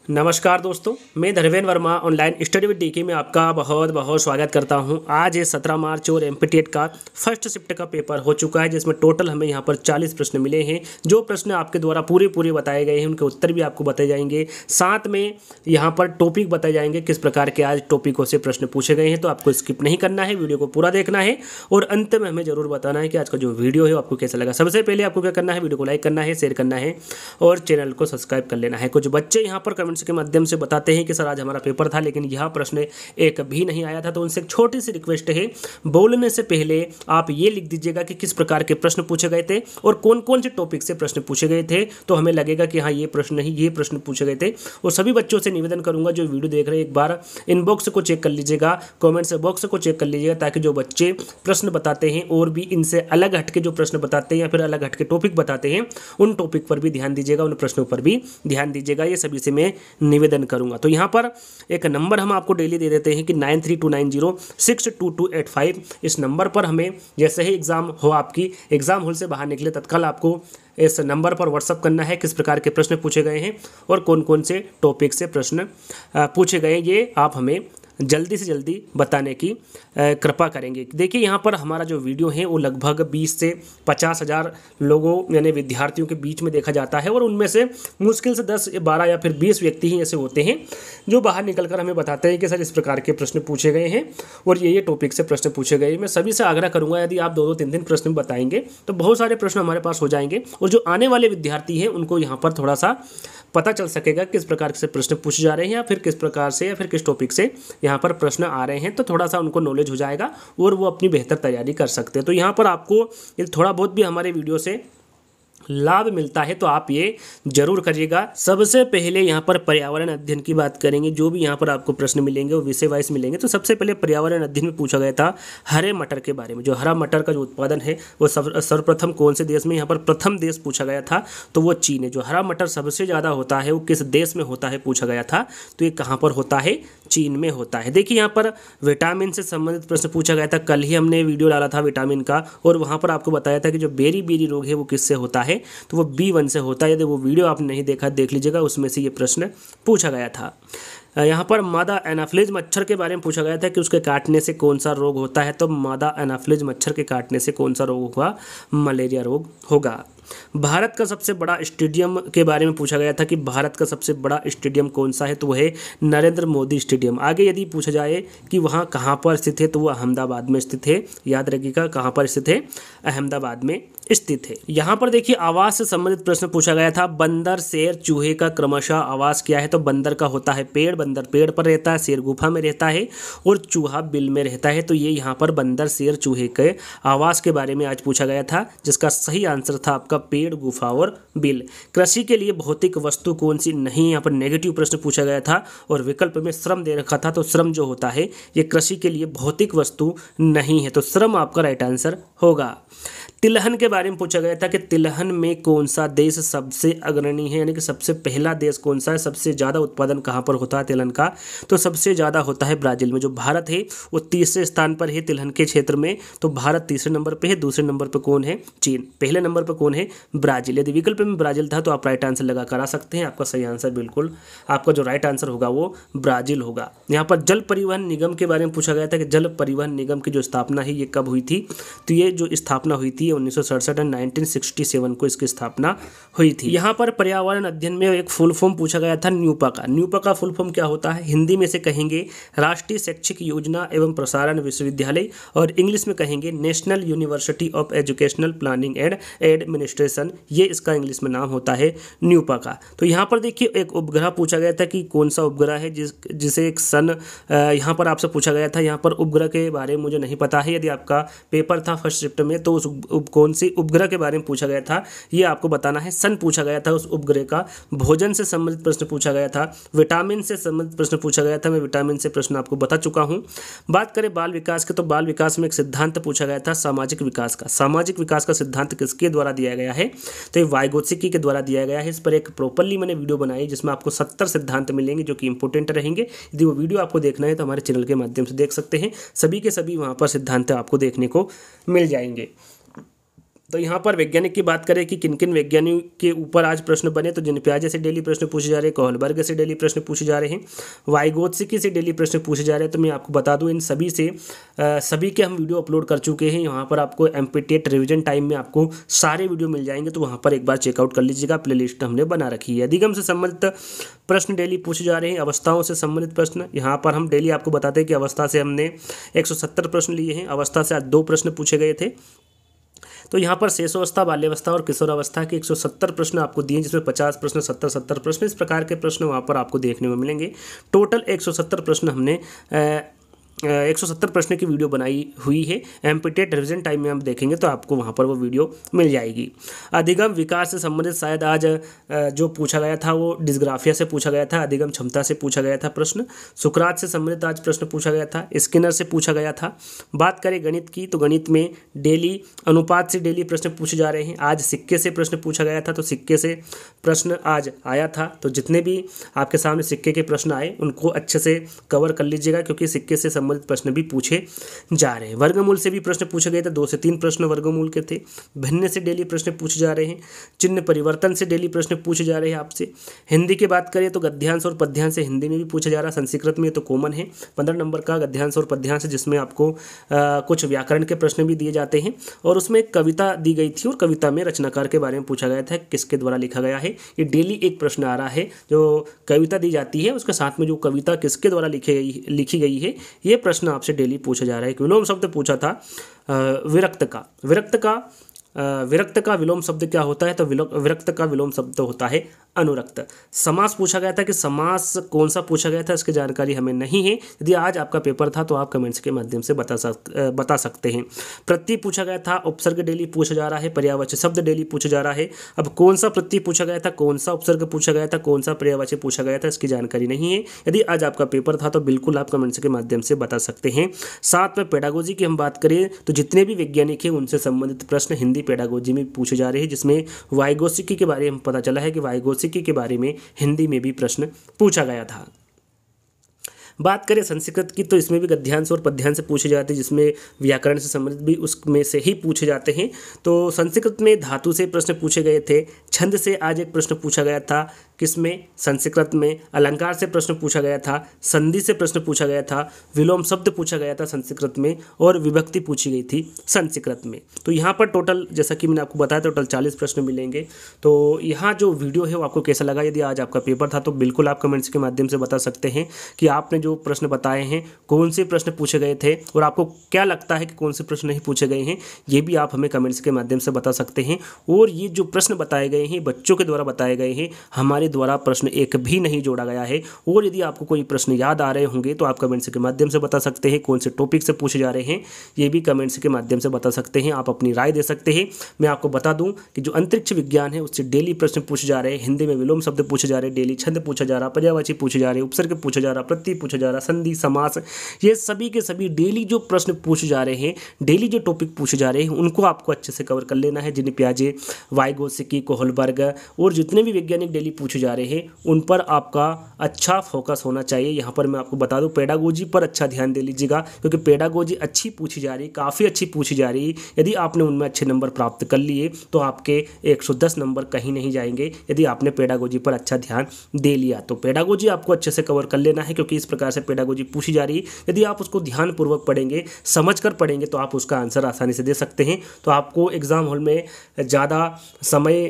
नमस्कार दोस्तों, मैं Dharmendra Verma online study with DK में आपका बहुत बहुत स्वागत करता हूं। आज है 17 मार्च और एमपीटेट का फर्स्ट शिफ्ट का पेपर हो चुका है, जिसमें टोटल हमें यहां पर 40 प्रश्न मिले हैं। जो प्रश्न आपके द्वारा पूरे बताए गए हैं उनके उत्तर भी आपको बताए जाएंगे। साथ में यहां पर टॉपिक बताए जाएंगे, किस प्रकार के आज टॉपिकों से प्रश्न पूछे गए हैं। तो आपको स्किप नहीं करना है, वीडियो को पूरा देखना है और अंत में हमें जरूर बताना है कि आज का जो वीडियो है आपको कैसा लगा। सबसे पहले आपको क्या करना है, वीडियो को लाइक करना है, शेयर करना है और चैनल को सब्सक्राइब कर लेना है। कुछ बच्चे यहाँ पर कमेंट्स के माध्यम से बताते हैं कि सर आज हमारा पेपर था लेकिन यह प्रश्न एक भी नहीं आया था। तो उनसे एक छोटी सी रिक्वेस्ट है, बोलने से पहले आप ये लिख दीजिएगा कि किस प्रकार के प्रश्न पूछे गए थे और कौन कौन से टॉपिक से प्रश्न पूछे गए थे। तो हमें लगेगा कि हाँ, ये प्रश्न नहीं, ये प्रश्न पूछे गए थे। और सभी बच्चों से निवेदन करूंगा जो वीडियो देख रहे हैं, एक बार इनबॉक्स को चेक कर लीजिएगा, कॉमेंट्स बॉक्स को चेक कर लीजिएगा, ताकि जो बच्चे प्रश्न बताते हैं और भी इनसे अलग हटके जो प्रश्न बताते हैं या फिर अलग हटके टॉपिक बताते हैं, उन टॉपिक पर भी ध्यान दीजिएगा, उन प्रश्नों पर भी ध्यान दीजिएगा। ये सभी से मैं निवेदन करूंगा। तो यहाँ पर एक नंबर हम आपको डेली दे देते हैं कि 9329062285। इस नंबर पर हमें जैसे ही एग्जाम हो, आपकी एग्जाम हॉल से बाहर निकले तत्काल आपको इस नंबर पर व्हाट्सअप करना है किस प्रकार के प्रश्न पूछे गए हैं और कौन कौन से टॉपिक से प्रश्न पूछे गए हैं। ये आप हमें जल्दी से जल्दी बताने की कृपा करेंगे। देखिए यहाँ पर हमारा जो वीडियो है वो लगभग 20 से 50 हज़ार लोगों यानी विद्यार्थियों के बीच में देखा जाता है और उनमें से मुश्किल से 10, 12 या फिर 20 व्यक्ति ही ऐसे होते हैं जो बाहर निकलकर हमें बताते हैं कि सर इस प्रकार के प्रश्न पूछे गए हैं और ये टॉपिक से प्रश्न पूछे गए। मैं सभी से आग्रह करूँगा, यदि आप 2-2, 3-3 प्रश्न बताएंगे तो बहुत सारे प्रश्न हमारे पास हो जाएंगे और जो आने वाले विद्यार्थी हैं उनको यहाँ पर थोड़ा सा पता चल सकेगा किस प्रकार से प्रश्न पूछे जा रहे हैं या फिर किस प्रकार से या फिर किस टॉपिक से यहाँ पर प्रश्न आ रहे हैं। तो थोड़ा सा उनको नॉलेज हो जाएगा और वो अपनी बेहतर तैयारी कर सकते हैं। तो यहाँ पर आपको यदि थोड़ा बहुत भी हमारे वीडियो से लाभ मिलता है तो आप ये जरूर करिएगा। सबसे पहले यहाँ पर पर्यावरण अध्ययन की बात करेंगे। जो भी यहाँ पर आपको प्रश्न मिलेंगे वो विषय वाइज मिलेंगे। तो सबसे पहले पर्यावरण अध्ययन में पूछा गया था हरे मटर के बारे में। जो हरा मटर का जो उत्पादन है वो सर्वप्रथम कौन से देश में, यहाँ पर प्रथम देश पूछा गया था तो वो चीन है। जो हरा मटर सबसे ज़्यादा होता है वो किस देश में होता है पूछा गया था, तो ये कहाँ पर होता है, चीन में होता है। देखिए यहाँ पर विटामिन से संबंधित प्रश्न पूछा गया था। कल ही हमने वीडियो डाला था विटामिन का और वहाँ पर आपको बताया था कि जो बेरी रोग है वो किससे होता है, तो वो B1 से होता है। यदि वो वीडियो आपने नहीं देखा देख लीजिएगा, उसमें से ये प्रश्न पूछा गया था। यहाँ पर मादा एनाफ्लिज मच्छर के बारे में पूछा गया था कि उसके काटने से कौन सा रोग होता है। तो मादा एनाफ्लिज मच्छर के काटने से कौन सा रोग होगा, मलेरिया रोग होगा। भारत का सबसे बड़ा स्टेडियम के बारे में पूछा गया था कि भारत का सबसे बड़ा स्टेडियम कौन सा है, तो वह है नरेंद्र मोदी स्टेडियम। आगे यदि पूछा जाए कि वहाँ कहाँ पर स्थित है, तो वह अहमदाबाद में स्थित है। याद रखिएगा कहाँ पर स्थित है, अहमदाबाद में स्थित है। यहाँ पर देखिए आवास से संबंधित प्रश्न पूछा गया था। बंदर, शेर, चूहे का क्रमशः आवास क्या है, तो बंदर का होता है पेड़, बंदर पेड़ पर रहता है, शेर गुफा में रहता है और चूहा बिल में रहता है। तो ये यहाँ पर बंदर, शेर, चूहे के आवास के बारे में आज पूछा गया था, जिसका सही आंसर था आपका पेड़, गुफा और बिल। कृषि के लिए भौतिक वस्तु कौन सी नहीं, यहाँ पर नेगेटिव प्रश्न पूछा गया था और विकल्प में श्रम दे रखा था। तो श्रम जो होता है ये कृषि के लिए भौतिक वस्तु नहीं है, तो श्रम आपका राइट आंसर होगा। तिलहन के बारे में पूछा गया था कि तिलहन में कौन सा देश सबसे अग्रणी है, यानी कि सबसे पहला देश कौन सा है, सबसे ज़्यादा उत्पादन कहाँ पर होता है तिलहन का, तो सबसे ज़्यादा होता है ब्राज़ील में। जो भारत है वो तीसरे स्थान पर है तिलहन के क्षेत्र में, तो भारत तीसरे नंबर पे है। दूसरे नंबर पर कौन है, चीन। पहले नंबर पर कौन है, ब्राज़ील। यदि विकल्प में ब्राज़ील था तो आप राइट आंसर लगा कर आ सकते हैं। आपका सही आंसर बिल्कुल, आपका जो राइट आंसर होगा वो ब्राज़ील होगा। यहाँ पर जल परिवहन निगम के बारे में पूछा गया था कि जल परिवहन निगम की जो स्थापना है ये कब हुई थी, तो ये जो स्थापना हुई थी 1967 और 1967 को इसकी स्थापना हुई थी। यहाँ पर पर्यावरण अध्ययन में एक फुल फॉर्म पूछा गया था न्यूपा का। न्यूपा का फुल फॉर्म क्या होता है, हिंदी में से कहेंगे राष्ट्रीय शैक्षिक योजना एवं प्रसारण विश्वविद्यालय और इंग्लिश में कहेंगे national university of educational planning and administration. ये इसका इंग्लिश में नाम होता है न्यूपा का। तो यहाँ पर देखिए एक उपग्रह पूछा गया था कि कौन सा उपग्रह है जिसे एक सन, यहाँ पर आपसे पूछा गया था। यहाँ पर उपग्रह के बारे में मुझे नहीं पता है, यदि आपका पेपर था फर्स्ट शिफ्ट में तो उस कौन सी उपग्रह के बारे में पूछा गया था ये आपको बताना है। सन पूछा गया था उस उपग्रह का। भोजन से संबंधित प्रश्न पूछा गया था। विटामिन से संबंधित प्रश्न पूछा गया था। मैं विटामिन से प्रश्न आपको बता चुका हूँ। बात करें बाल विकास के, तो बाल विकास में एक सिद्धांत पूछा गया था सामाजिक विकास का। सामाजिक विकास का सिद्धांत किसके द्वारा दिया गया है, तो ये वाइगोत्स्की के द्वारा दिया गया है। इस पर एक प्रॉपरली मैंने वीडियो बनाई जिसमें आपको 70 सिद्धांत मिलेंगे जो कि इंपॉर्टेंट रहेंगे। यदि वो वीडियो आपको देखना है तो हमारे चैनल के माध्यम से देख सकते हैं। सभी के सभी वहाँ पर सिद्धांत आपको देखने को मिल जाएंगे। तो यहाँ पर वैज्ञानिक की बात करें कि किन किन वैज्ञानिक के ऊपर आज प्रश्न बने, तो जिन प्याजे से डेली प्रश्न पूछे जा रहे हैं, कोहलबर्ग से डेली प्रश्न पूछे जा रहे हैं, वाइगोत्स्की से डेली प्रश्न पूछे जा रहे हैं। तो मैं आपको बता दूं इन सभी से सभी के हम वीडियो अपलोड कर चुके हैं। यहाँ पर आपको एमपीटेट रिवीजन टाइम में आपको सारे वीडियो मिल जाएंगे, तो वहाँ पर एक बार चेकआउट कर लीजिएगा। प्लेलिस्ट हमने बना रखी है। अधिगम से संबंधित प्रश्न डेली पूछे जा रहे हैं, अवस्थाओं से संबंधित प्रश्न यहाँ पर हम डेली आपको बताते हैं कि अवस्था से हमने 170 प्रश्न लिए हैं। अवस्था से आज 2 प्रश्न पूछे गए थे। तो यहाँ पर शेषावस्था, बाल्यावस्था और किशोरावस्था के 170 प्रश्न आपको दिए, जिसमें 50 प्रश्न, 70 प्रश्न इस प्रकार के प्रश्न वहाँ पर आपको देखने को मिलेंगे। टोटल 170 प्रश्न हमने 170 प्रश्न की वीडियो बनाई हुई है। एमपीटेट रिवीजन टाइम में हम देखेंगे तो आपको वहाँ पर वो वीडियो मिल जाएगी। अधिगम विकास से संबंधित शायद आज जो पूछा गया था वो डिस्ग्राफिया से पूछा गया था, अधिगम क्षमता से पूछा गया था प्रश्न। सुकरात से संबंधित आज प्रश्न पूछा गया था, स्किनर से पूछा गया था। बात करें गणित की, तो गणित में डेली अनुपात से डेली प्रश्न पूछे जा रहे हैं। आज सिक्के से प्रश्न पूछा गया था, तो सिक्के से प्रश्न आज आया था। तो जितने भी आपके सामने सिक्के के प्रश्न आए उनको अच्छे से कवर कर लीजिएगा, क्योंकि सिक्के से प्रश्न भी पूछे जा रहे हैं। वर्गमूल से भी प्रश्न पूछे गए थे, 2 से 3 प्रश्न वर्गमूल के थे। भिन्न से डेली प्रश्न पूछे जा रहे हैं। चिन्ह परिवर्तन से डेली प्रश्न पूछे जा रहे हैं आपसे। हिंदी की बात करें तो गद्यांश और पद्यांश से हिंदी में भी पूछा जा रहा है। संस्कृत में तो कॉमन है 15 नंबर का गद्यांश और पद्यांश, जिसमें आपको कुछ व्याकरण के प्रश्न भी दिए जाते हैं। और उसमें एक कविता दी गई थी और कविता में रचनाकार के बारे में पूछा गया था, किसके द्वारा लिखा गया है। ये डेली एक प्रश्न आ रहा है, जो कविता दी जाती है उसके साथ में जो कविता किसके द्वारा लिखी गई है, ये प्रश्न आपसे डेली पूछा जा रहा है। एक विलोम शब्द पूछा था विरक्त का विलोम शब्द क्या होता है, तो विरक्त का विलोम शब्द होता है अनुरक्त। समास पूछा गया था कि समास कौन सा पूछा गया था, इसकी जानकारी हमें नहीं है। यदि आज आपका पेपर था तो आप कमेंट्स के माध्यम से बता सकते हैं। प्रत्यय पूछा गया था, उपसर्ग डेली पूछा जा रहा है, पर्यायवाची शब्द डेली पूछा जा रहा है। अब कौन सा प्रत्यय पूछा गया था, कौन सा उपसर्ग पूछा गया था, कौन सा पर्यायवाची पूछा गया था, इसकी जानकारी नहीं है। यदि आज आपका पेपर था तो बिल्कुल आप कमेंट्स के माध्यम से बता सकते हैं। साथ में पेडागोजी की हम बात करें तो जितने भी वैज्ञानिक हैं उनसे संबंधित प्रश्न हिंदी पेडागोजी में पूछे जा रहे हैं, जिसमें वाइगोत्स्की के बारे में पता चला है कि वाइगोत्स्की के बारे में हिंदी में भी प्रश्न पूछा गया था। बात करें संस्कृत की, तो इसमें भी गद्यांश और पद्यांश से पूछे जाते हैं, जिसमें व्याकरण से संबंधित भी उसमें से ही पूछे जाते हैं। तो संस्कृत में धातु से प्रश्न पूछे गए थे। छंद से आज एक प्रश्न पूछा गया था, किसमें, संस्कृत में। अलंकार से प्रश्न पूछा गया था, संधि से प्रश्न पूछा गया था, विलोम शब्द पूछा गया था संस्कृत में, और विभक्ति पूछी गई थी संस्कृत में। तो यहाँ पर टोटल, जैसा कि मैंने आपको बताया, टोटल 40 प्रश्न मिलेंगे। तो यहाँ जो वीडियो है वो आपको कैसा लगा, यदि आज आपका पेपर था तो बिल्कुल आप कमेंट्स के माध्यम से बता सकते हैं कि आपने जो प्रश्न बताए हैं कौन से प्रश्न पूछे गए थे, और आपको क्या लगता है कि कौन से प्रश्न नहीं पूछे गए हैं, ये भी आप हमें कमेंट्स के माध्यम से बता सकते हैं। और ये जो प्रश्न बताए गए हैं बच्चों के द्वारा बताए गए हैं, हमारे द्वारा प्रश्न एक भी नहीं जोड़ा गया है। और यदि आपको कोई प्रश्न याद आ रहे होंगे तो आप कमेंट्स के माध्यम से बता सकते हैं। कौन से टॉपिक से पूछे जा रहे हैं ये भी कमेंट्स के माध्यम से बता सकते हैं। आप अपनी राय दे सकते हैं। मैं आपको बता दूं कि जो अंतरिक्ष विज्ञान है उससे डेली प्रश्न पूछे जा रहे हैं। हिंदी में विलोम शब्द पूछे जा रहे हैं, डेली छंद पूछा जा रहा, पर्यायवाची पूछे जा रहे, उपसर्ग पूछा जा रहा, प्रत्यय पूछा जा रहा, संधि, समास, ये सभी के सभी डेली जो प्रश्न पूछे जा रहे हैं, डेली जो टॉपिक पूछे जा रहे हैं, उनको आपको अच्छे से कवर कर लेना है। जिन प्याजे, वाइगोत्स्की, कोहलबर्ग और जितने भी वैज्ञानिक डेली पूछे जा रहे हैं उन पर आपका अच्छा फोकस होना चाहिए। यहाँ पर मैं आपको बता दूं, पेडागोजी पर अच्छा ध्यान दे लीजिएगा, क्योंकि पेडागोजी अच्छी पूछी जा रही, काफ़ी अच्छी पूछी जा रही। यदि आपने उनमें अच्छे नंबर प्राप्त कर लिए तो आपके 110 नंबर कहीं नहीं जाएंगे, यदि आपने पेडागोजी पर अच्छा ध्यान दे लिया। तो पेडागोजी आपको अच्छे से कवर कर लेना है, क्योंकि इस प्रकार से पेडागोजी पूछी जा रही है। यदि आप उसको ध्यानपूर्वक पढ़ेंगे, समझ कर पढ़ेंगे, तो आप उसका आंसर आसानी से दे सकते हैं। तो आपको एग्जाम हॉल में ज़्यादा समय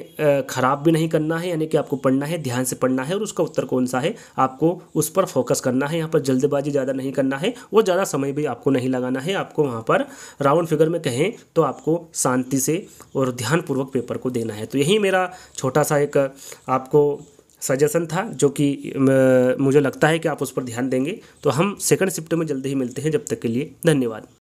खराब भी नहीं करना है, यानी कि आपको पढ़ना है, ध्यान से पढ़ना है, और उसका उत्तर कौन सा है आपको उस पर फोकस करना है। यहाँ पर जल्दबाजी ज़्यादा नहीं करना है और ज़्यादा समय भी आपको नहीं लगाना है। आपको वहाँ पर राउंड फिगर में कहें तो आपको शांति से और ध्यानपूर्वक पेपर को देना है। तो यही मेरा छोटा सा एक आपको सजेशन था, जो कि मुझे लगता है कि आप उस पर ध्यान देंगे। तो हम सेकंड शिफ्ट में जल्दी ही मिलते हैं। जब तक के लिए धन्यवाद।